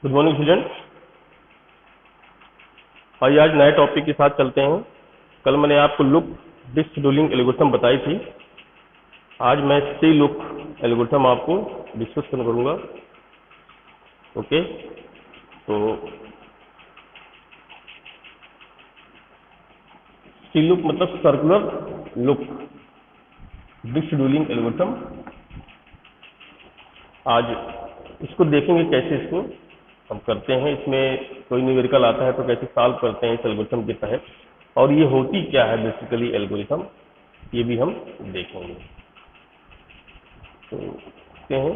Good morning student. आइए आज नए टॉपिक के साथ चलते हैं। कल मैंने आपको लुक डिस्क शेड्यूलिंग एल्गोरिथम बताई थी। आज मैं सी लुक एल्गोरिथम आपको डिस्कस करूंगा। ओके, तो सी लुक मतलब circular look disk scheduling algorithm. आज इसको देखेंगे कैसे इसको हम करते हैं। इसमें कोई न्यूमेरिकल आता है तो कैसे सॉल्व करते हैं इस एल्गोरिथम के तहत, और ये होती क्या है बेसिकली एल्गोरिथम, ये भी हम देखेंगे। तो देखते हैं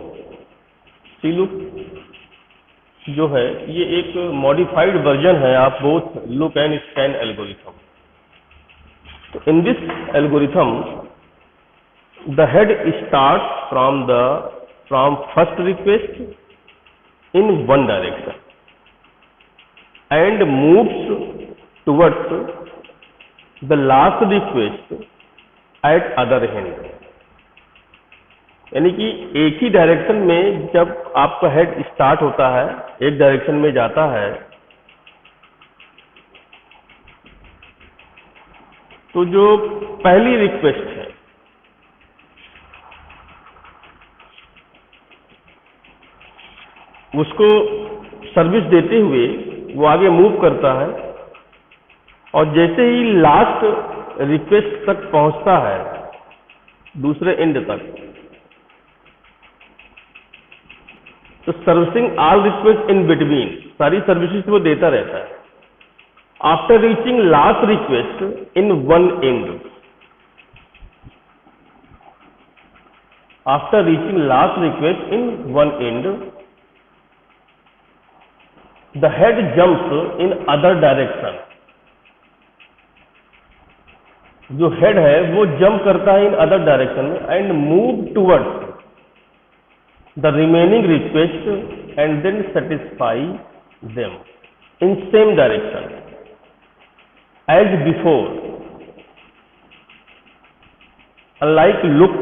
सी लुक जो है ये एक मॉडिफाइड वर्जन है of both look and scan algorithm. तो in this algorithm the head start from first request in one direction and moves towards the last request at other hand। यानी कि एक ही direction में जब आपका हेड स्टार्ट होता है, एक डायरेक्शन में जाता है, तो जो पहली रिक्वेस्ट है उसको सर्विस देते हुए वो आगे मूव करता है, और जैसे ही लास्ट रिक्वेस्ट तक पहुंचता है दूसरे एंड तक, तो servicing all request in between, सारी सर्विसेज वो देता रहता है। After reaching last request in one end, after reaching last request in one end the head jumps in other direction. जो हेड है वो जंप करता है इन अदर डायरेक्शन में and move towards the remaining request and then satisfy them in same direction as before. Unlike look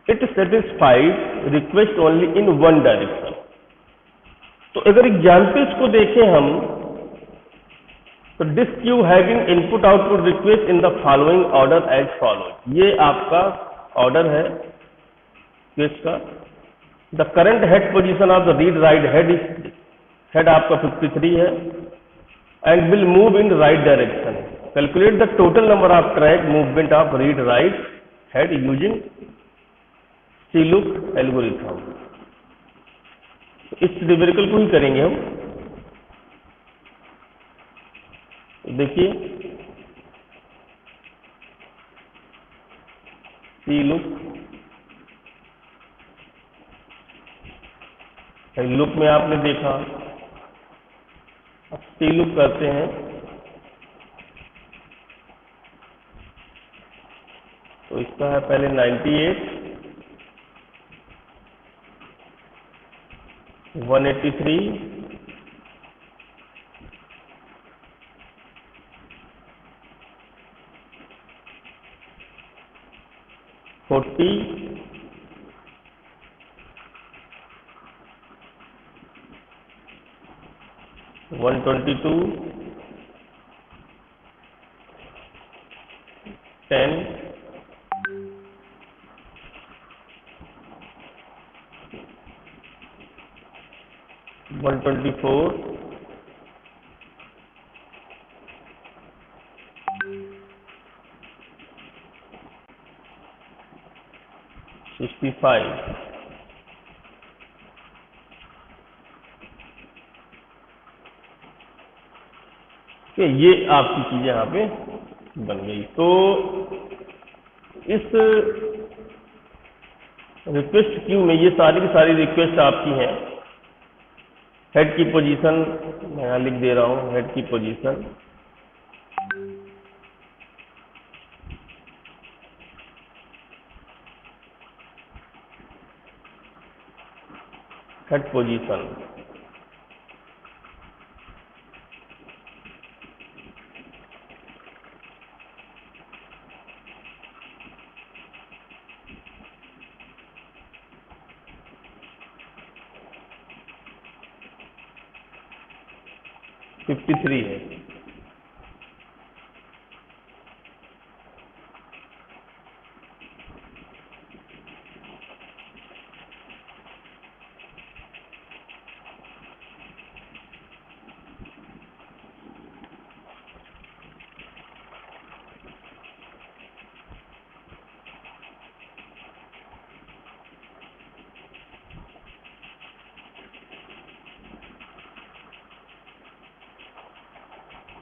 it satisfied request only in one direction. तो अगर examples को देखें हम, तो disk queue having input output request in the following order as follows. ये आपका order है request का। The current head position of the read write head is, head आपका 53 है and will move in right direction. Calculate the total number of track movement of read write head using C look algorithm. इस numerical को ही करेंगे हम। देखिए see look, look में आपने देखा, अब सी लुक करते हैं। तो इसका है पहले 98, 183, 40, 122, 10, 124, 65। ये आपकी चीजें यहाँ पे बन गई। तो इस रिक्वेस्ट क्यू में ये सारी की सारी रिक्वेस्ट आपकी हैं। हेड की पोजीशन मैं यहाँ लिख दे रहा हूँ, हेड की पोजीशन, हेड पोजीशन। 53 है।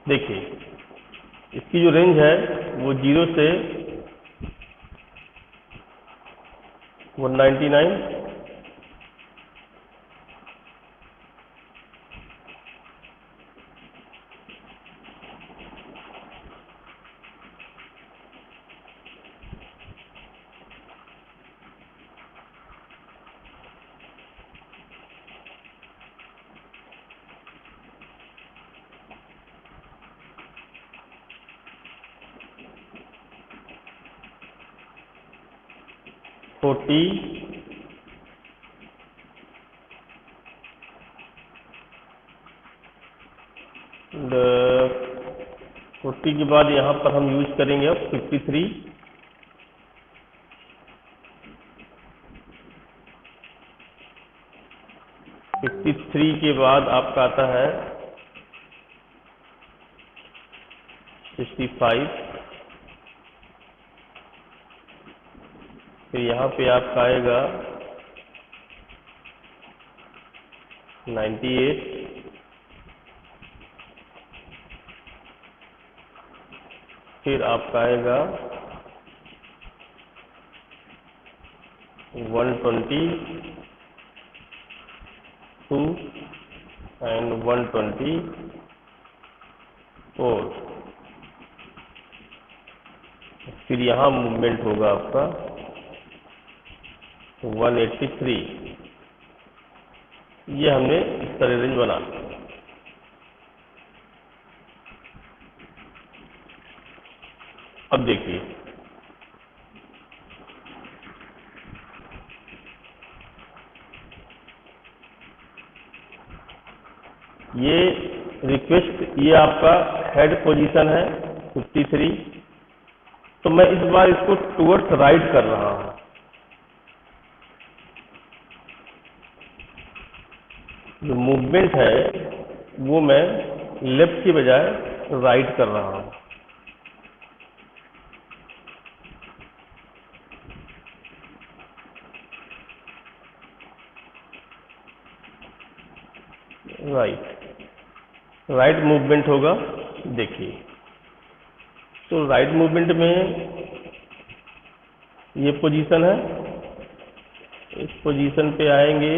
देखिए इसकी जो रेंज है वो 0 से 199, फोर्टी, 40 के बाद यहाँ पर हम यूज करेंगे अब 53, 53 के बाद आपका आता है 65, फिर यहाँ पे आपका आएगा 98, फिर आपका आएगा 122 एंड 124, फिर यहाँ मूवमेंट होगा आपका 183। ये हमने इस तरह रेंज बना लिया। अब देखिए ये रिक्वेस्ट, ये आपका हेड पोजीशन है 53, तो मैं इस बार इसको टुवर्ड्स राइट कर रहा हूं। जो मूवमेंट है वो मैं लेफ्ट की बजाय राइट कर रहा हूं। राइट मूवमेंट होगा। देखिए तो राइट मूवमेंट में ये पोजीशन है, इस पोजीशन पे आएंगे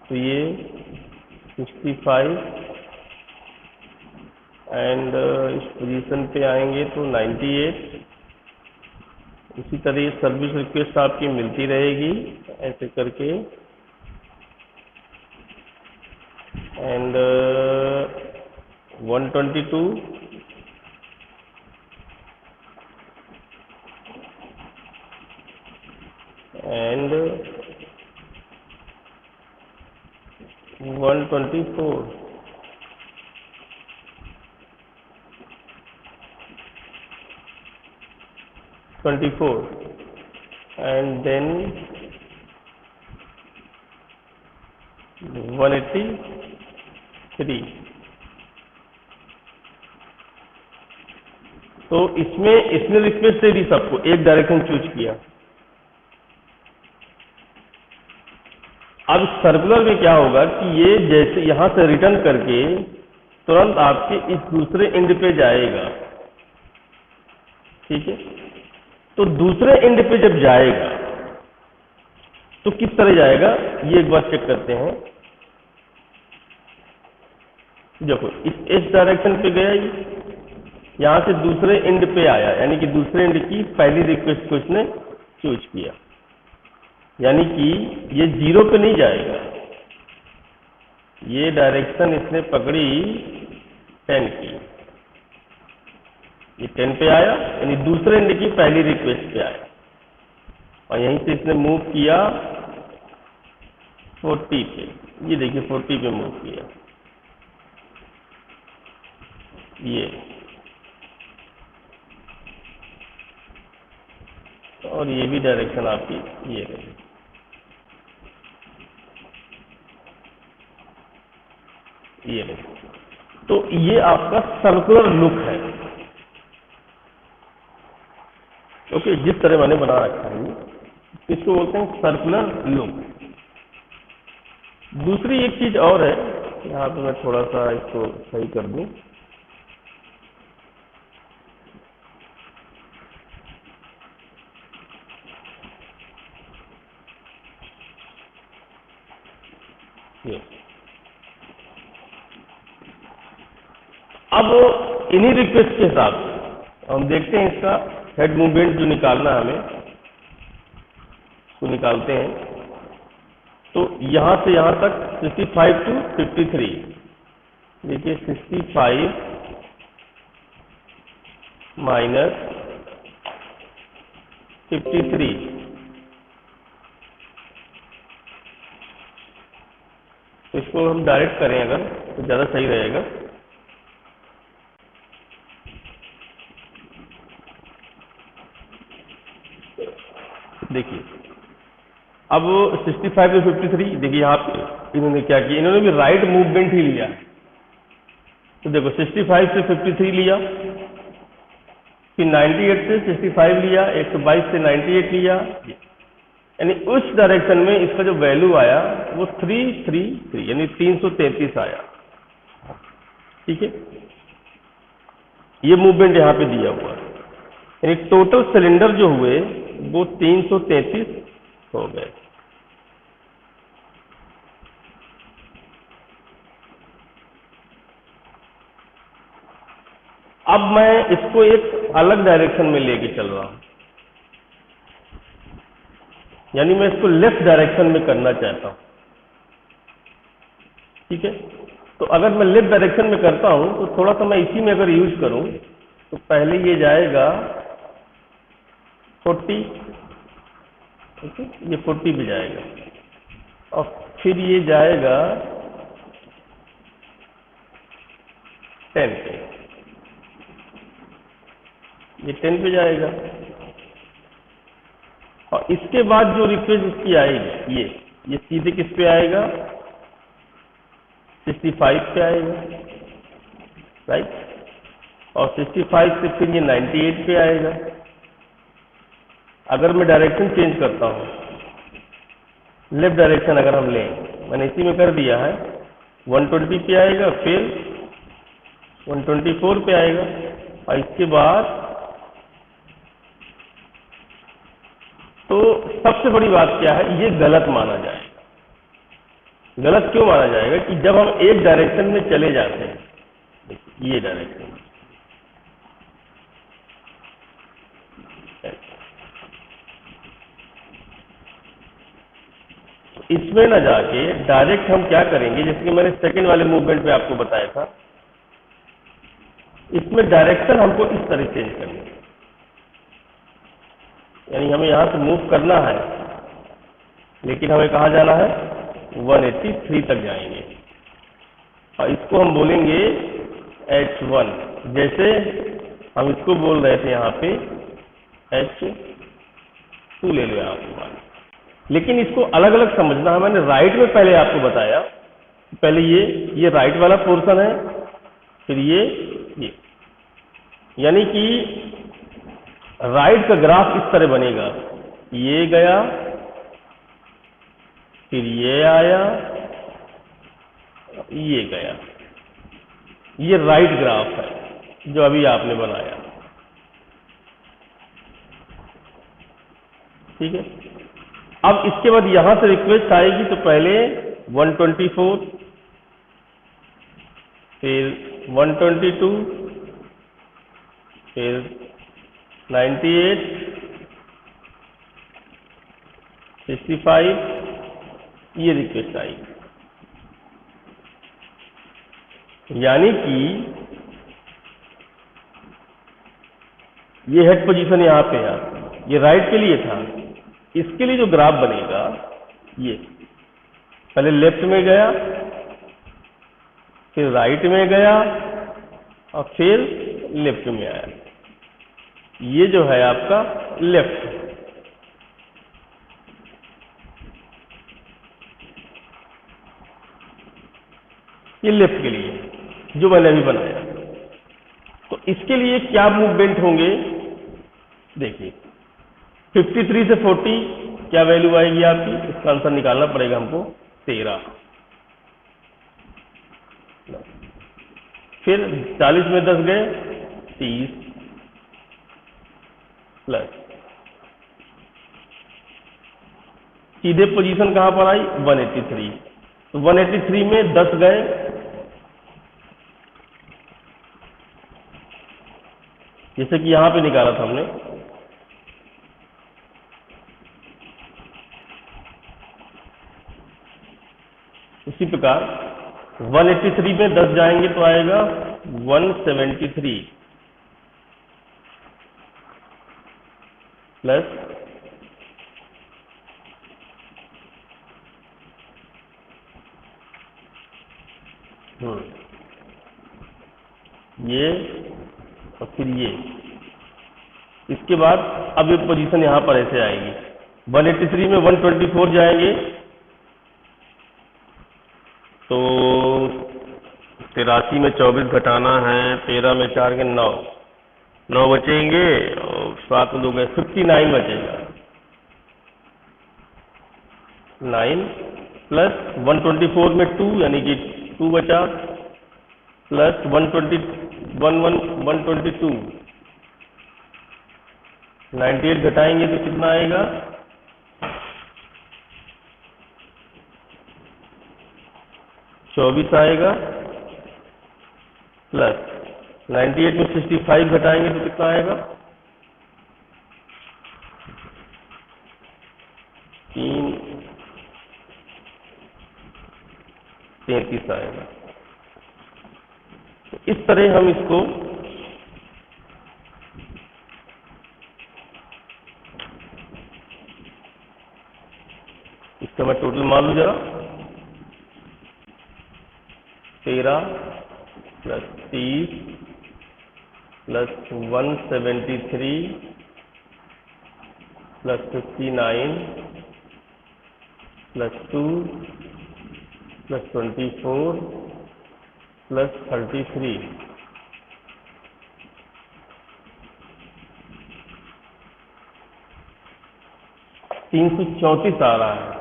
तो ये 65 एंड इस पोजीशन पे आएंगे तो 98। इसी तरह सर्विस रिक्वेस्ट आपकी मिलती रहेगी ऐसे करके, एंड 122 एंड 124, and then 183। तो इसने रिक्वेस्ट दे दी सबको, एक डायरेक्शन चूज किया। अब सर्कुलर में क्या होगा कि ये जैसे यहां से रिटर्न करके तुरंत आपके इस दूसरे एंड पे जाएगा। ठीक है, तो दूसरे एंड पे जब जाएगा तो किस तरह जाएगा ये एक बार चेक करते हैं। देखो इस डायरेक्शन पे गया, यहां से दूसरे एंड पे आया, यानी कि दूसरे एंड की पहली रिक्वेस्ट को इसने चूज किया, यानी कि ये 0 पे नहीं जाएगा। ये डायरेक्शन इसने पकड़ी 10 की, ये 10 पे आया, यानी दूसरे एंड की पहली रिक्वेस्ट पे आया, और यहीं से इसने मूव किया 40 पे। ये देखिए 40 पे मूव किया। ये, और ये भी डायरेक्शन आपकी ये है। ये नहीं, तो ये आपका सर्कुलर लुक है। ओके, जिस तरह मैंने बना रखा है इसको बोलते हैं सर्कुलर लुक। दूसरी एक चीज और है, यहाँ पे मैं थोड़ा सा इसको सही कर दूं। ये अब इन्हीं रिक्वेस्ट के हिसाब से हम देखते हैं इसका हेड मूवमेंट जो निकालना है हमें, उसको निकालते हैं। तो यहां से यहां तक 65 to 53, देखिए 65 माइनस 53, तो इसको हम डायरेक्ट करें अगर तो ज़्यादा सही रहेगा। देखिए अब 65 से 53, देखिए यहाँ पे इन्होंने क्या किया, इन्होंने भी राइट मूवमेंट ही लिया। तो देखो 65 से 53 लिया, फिर 98 से 65 लिया, 122 से 98 लिया, यानी उस डायरेक्शन में इसका जो वैल्यू आया वो 333 यानी 333 आया। ठीक है, ये मूवमेंट यहाँ पे दिया हुआ है, यानी टोटल सिलेंडर जो हुए वो 333 हो गए। अब मैं इसको एक अलग डायरेक्शन में लेके चल रहा हूं, यानी मैं इसको लेफ्ट डायरेक्शन में करना चाहता हूं। ठीक है, तो अगर मैं लेफ्ट डायरेक्शन में करता हूं तो थोड़ा सा मैं इसी में अगर यूज करूं तो पहले ये जाएगा 40, ओके, ये 40 पे जाएगा, और फिर ये जाएगा 10 पे, ये 10 पे जाएगा, और इसके बाद जो रिक्वेस्ट इसकी आएगी ये सीधे किस पे आएगा, 65 पे आएगा, राइट, और 65 से फिर ये 98 पे आएगा। अगर मैं डायरेक्शन चेंज करता हूँ, लेफ्ट डायरेक्शन अगर हम लें, मैंने इसी में कर दिया है, 120 पे आएगा, फिर 124 पे आएगा, और इसके बाद तो सबसे बड़ी बात क्या है, ये गलत माना जाएगा। गलत क्यों माना जाएगा कि जब हम एक डायरेक्शन में चले जाते हैं, ये डायरेक्शन, इसमें ना जाके डायरेक्ट हम क्या करेंगे, जैसे कि मैंने सेकंड वाले मूवमेंट में आपको बताया था, इसमें डायरेक्शन हमको इस तरह चेंज करनी है, यानी हमें यहां से मूव करना है, लेकिन हमें कहाँ जाना है, 183 तक जाएंगे, और इसको हम बोलेंगे H1, जैसे हम इसको बोल रहे थे यहाँ पे H2 ले लो यहाँ पे, लेकिन इसको अलग अलग समझना है। मैंने राइट में पहले आपको बताया, पहले ये राइट वाला पोर्शन है, फिर ये, यानी कि राइट का ग्राफ इस तरह बनेगा, ये गया, फिर ये आया, ये गया, ये राइट ग्राफ है जो अभी आपने बनाया। ठीक है, अब इसके बाद यहां से रिक्वेस्ट आएगी, तो पहले 124, फिर 122, फिर 98, 65, ये रिक्वेस्ट आएगी। यानी कि ये हेड पोजीशन यहां पे है, ये राइट के लिए था, इसके लिए जो ग्राफ बनेगा, ये पहले लेफ्ट में गया, फिर राइट में गया, और फिर लेफ्ट में आया। ये जो है आपका लेफ्ट, ये लेफ्ट के लिए जो मैंने अभी बनाया। तो इसके लिए क्या मूवमेंट होंगे, देखिए 53 से 40 क्या वैल्यू आएगी आपकी, इसका आंसर निकालना पड़ेगा हमको 13। फिर 40 में 10 गए 30 प्लस सीधे पोजीशन कहां पर आई 183। तो 183 में 10 गए, जैसे कि यहां पे निकाला था हमने, उसी प्रकार 183 में 10 जाएंगे तो आएगा 173 प्लस ये और फिर ये। इसके बाद अब ये पोजीशन यहां पर ऐसे आएगी, 183 में 124 जाएंगे तो 83 में 24 घटाना है, 13 में 4 के 9 बचेंगे और 7 में 2 गए 59 बचेगा। 9 प्लस 124 में 2 यानी कि 2 बचा, प्लस 122 98 घटाएंगे तो कितना आएगा, 24 आएगा, प्लस 98 में 65 घटाएंगे तो कितना आएगा, 33 आएगा। तो इस तरह हम इसको इसका मैं टोटल मान लूँ जरा, 13 plus 30 plus 173 plus 59 plus 2 plus 24 plus 33, 334 आ रहा है।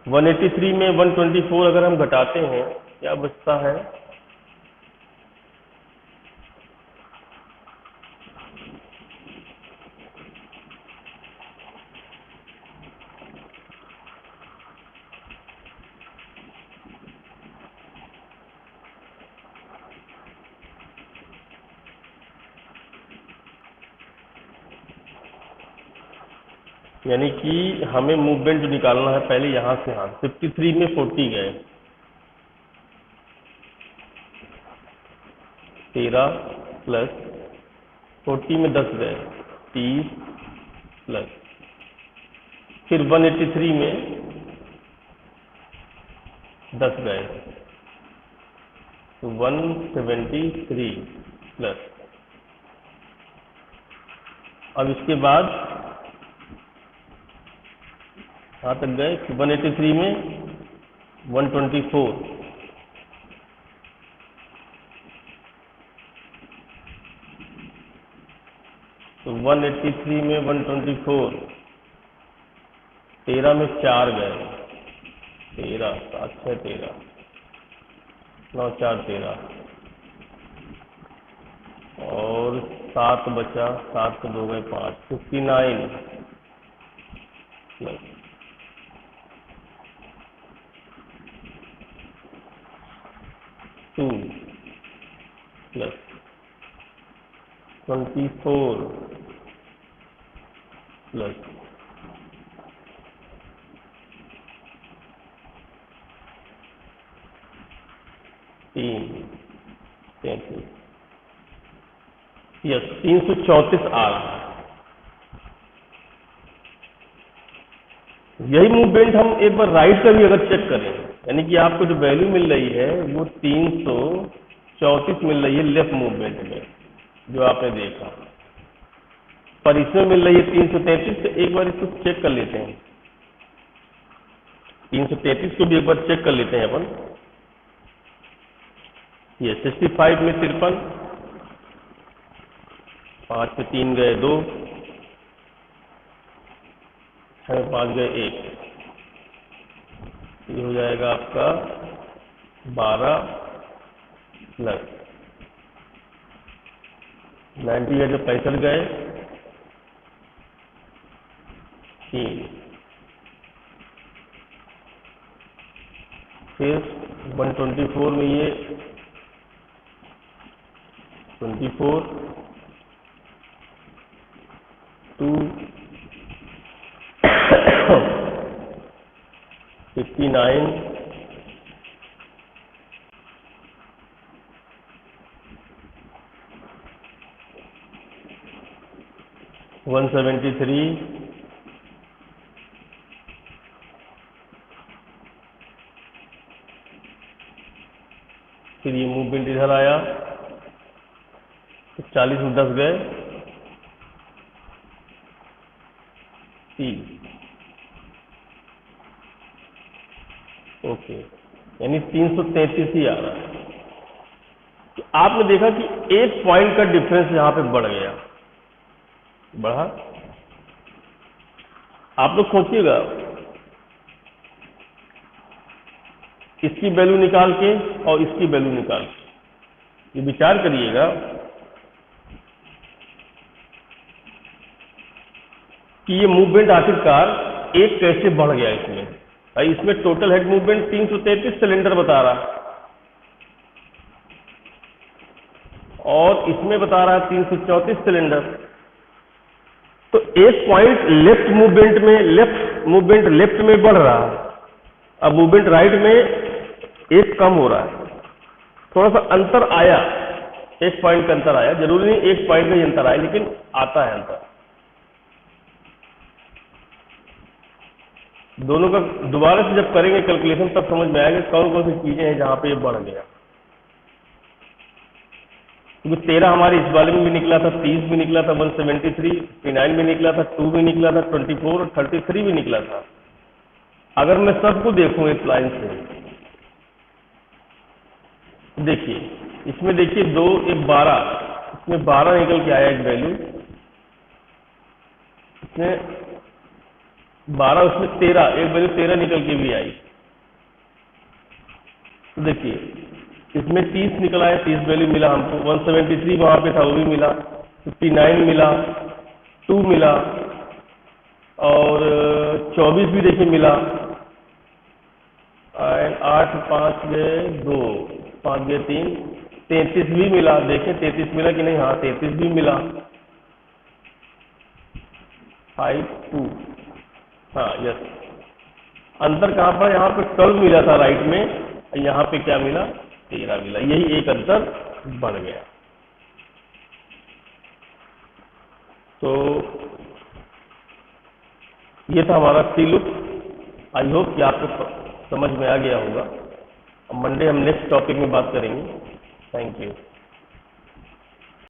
183 में 124 अगर हम घटाते हैं क्या बचता है, यानी कि हमें मूवमेंट जो निकालना है पहले यहां से, हाँ 53 में 40 गए, 13 प्लस 40 में 10 गए 30 प्लस, फिर 183 में 10 गए तो 173 प्लस, अब इसके बाद कहाँ तक गए, 183 में 124 तो 183 में 124, 13 में 4 गए, 13 7 6 13 9 4 13 और 7 बचा, 7 को 2 गए 5, 59 प्लस 2 प्लस 24 प्लस 3 33, यस 334 आ रहा है। यही मूवमेंट हम एक बार राइट का भी अगर चेक करें, यानी कि आपको जो वैल्यू मिल रही है वो 34 मिल रही है लेफ्ट मूवमेंट में, जो आपने देखा, पर इसमें मिल रही है 333। तो एक बार इसको चेक कर लेते हैं, 333 को भी एक बार चेक कर लेते हैं अपन। ये 65 में 53, 5 पे 3 गए 2, 6 में 5 गए 1, ये हो जाएगा आपका 12 प्लस 90 है जो 65 गए 3, फिर 124 में ये 24, 2, 59, 173, फिर ये मूवमेंट इधर आया, 40 में 10 गए 30, ओके, यानी 333 ही आ रहा है। तो आपने देखा कि एक पॉइंट का डिफरेंस यहां पे बढ़ गया, बढ़ा। आप लोग सोचिएगा, इसकी वैल्यू निकाल के और इसकी वैल्यू निकाल के ये विचार करिएगा कि ये मूवमेंट आखिरकार एक कैसे बढ़ गया इसमें। भाई इसमें टोटल हेड मूवमेंट 333 सिलेंडर बता रहा है और इसमें बता रहा है 334 सिलेंडर। तो एक पॉइंट लेफ्ट मूवमेंट लेफ्ट में बढ़ रहा है, अब मूवमेंट राइट में एक कम हो रहा है। थोड़ा सा अंतर आया, एक पॉइंट का अंतर आया, जरूरी नहीं एक पॉइंट का ही अंतर आया, लेकिन आता है अंतर। दोनों का दोबारा से जब करेंगे कैलकुलेशन तब समझ में आएगा कौन कौन सी चीजें हैं जहां पे ये बढ़ गया। क्योंकि 13 हमारे इस वाले में भी निकला था, 30 भी निकला था, 173, 59 भी निकला था, 2 भी निकला था, 24 और 33 भी निकला था। अगर मैं सबको देखूं इस लाइन से, देखिए इसमें देखिए 2 एक 12, इसमें 12 निकल के आया एक वैल्यू, इसमें 12, उसमें 13, एक वैल्यू 13 निकल के भी आई। तो देखिए इसमें 30 निकला है, 30 वैल्यू मिला हमको, 173 वहां पे था वो भी मिला, 59 मिला, 2 मिला और 24 भी देखिए मिला, 8 5 गए 2, 5 गए 3, 33 भी मिला। देखें 33 मिला कि नहीं, हाँ 33 भी मिला, 5 2, हाँ यस। अंतर कहाँ पर, यहाँ पे 12 मिला था राइट में, यहाँ पे क्या मिला, 13 मिला, यही एक अंतर बढ़ गया। तो ये था हमारा सी लुक। आई होप कि आपको समझ में आ गया होगा। अब मंडे हम नेक्स्ट टॉपिक में बात करेंगे। Thank you.